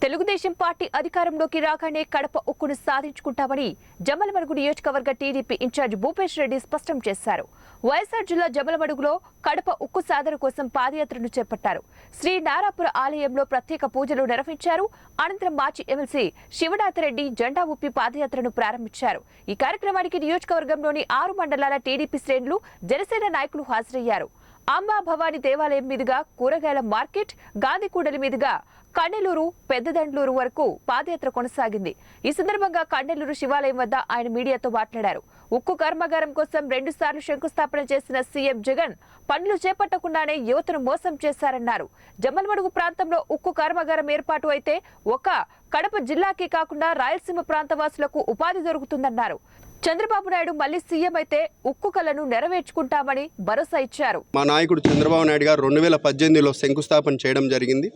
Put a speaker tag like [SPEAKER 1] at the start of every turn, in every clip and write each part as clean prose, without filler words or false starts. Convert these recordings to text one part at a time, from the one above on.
[SPEAKER 1] Telugu Desam party అధికారంలోకి రాగానే కడప ఉక్కును సాధించుకుంటామని జమ్మలమడుగు నియోజకవర్గ టీడీపీ ఇన్ఛార్జ్ భూపేష్ రెడ్డి స్పష్టం చేశారు. వైఎస్ఆర్ జిల్లా జమ్మలమడుగులో కడప ఉక్కు సాధన కోసం పాదయాత్రను చేపట్టారు. శ్రీ నారాపుర ఆలయంలో ప్రత్యేక పూజలు నిర్వహించారు. అనంతరం మాజీ ఎమ్మెల్సీ శివనాథరెడ్డి జెండా ఊపి పాదయాత్రను ప్రారంభించారు. ఈ కార్యక్రమానికి నియోజకవర్గంలోని 6 మండలాల టీడీపీ శ్రేణులు, జనసేన నాయకులు హాజరయ్యారు. అంబా భవానీ దేవాలయం మీదుగా కూరగాయల మార్కెట్, గాంధీకూడలి మీదుగా కన్నెలూరు, పెద్దదండ్లూరు వరకు పాదయాత్ర కొనసాగింది. ఈ సందర్భంగా కన్నెలూరు శివాలయం వద్ద ఆయన మీడియాతో మాట్లాడారు. ఉక్కు కర్మాగారం కోసం 2 సార్లు శంకుస్థాపన చేసిన సీఎం జగన్ పనులు చేపట్టకుండానే యువతను మోసం చేశారన్నారు. జమ్మలమడుగు ప్రాంతంలో ఉక్కు కర్మాగారం ఏర్పాటు అయితే ఒక కడప జిల్లాకే కాకుండా రాయలసీమ ప్రాంత వాసులకు ఉపాధి దొరుకుతుందన్నారు. చంద్రబాబు నాయుడు మళ్లీ సీఎం అయితే ఉక్కు కలను నెరవేర్చుకుంటామని భరోసా ఇచ్చారు.
[SPEAKER 2] మా నాయకుడు చంద్రబాబు నాయుడు గారు 2018లో శంకుస్థాపన చేయడం జరిగింది.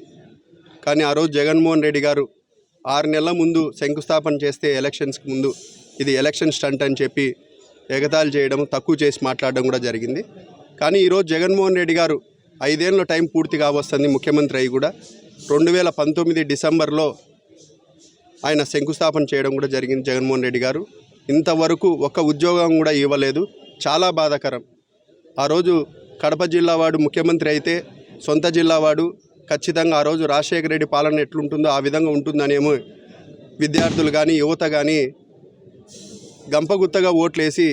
[SPEAKER 2] కానీ ఆ రోజు జగన్మోహన్ రెడ్డి గారు 6 నెలల ముందు శంకుస్థాపన చేస్తే ఎలక్షన్స్కి ముందు ఇది ఎలక్షన్ స్టంట్ అని చెప్పి ఎగతాళి చేయడం, తక్కువ చేసి మాట్లాడడం కూడా జరిగింది. కానీ ఈరోజు జగన్మోహన్ రెడ్డి గారు 5 ఏళ్ళ టైం పూర్తి కావస్తుంది ముఖ్యమంత్రి అయ్యి కూడా 2019 డిసెంబర్లో ఆయన శంకుస్థాపన చేయడం కూడా జరిగింది. జగన్మోహన్ రెడ్డి గారు ఇంతవరకు ఒక్క ఉద్యోగం కూడా ఇవ్వలేదు. చాలా బాధాకరం. ఆ రోజు కడప జిల్లా వాడు ముఖ్యమంత్రి అయితే సొంత జిల్లా వాడు ఖచ్చితంగా ఆ రోజు రాజశేఖర రెడ్డి పాలన ఎట్లుంటుందో ఆ విధంగా ఉంటుందనేమో విద్యార్థులు కానీ యువత కానీ గంపగుత్తగా ఓట్లేసి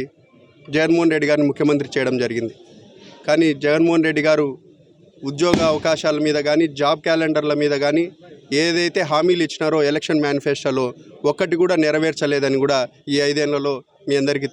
[SPEAKER 2] జగన్మోహన్ రెడ్డి గారిని ముఖ్యమంత్రి చేయడం జరిగింది. కానీ జగన్మోహన్ రెడ్డి గారు ఉద్యోగ అవకాశాల మీద కానీ, జాబ్ క్యాలెండర్ల మీద కానీ ఏదైతే హామీలు ఇచ్చినారో ఎలక్షన్ మేనిఫెస్టోలో ఒక్కటి కూడా నెరవేర్చలేదని కూడా ఈ 5 ఏళ్లలో మీ అందరికీ తెలియదు.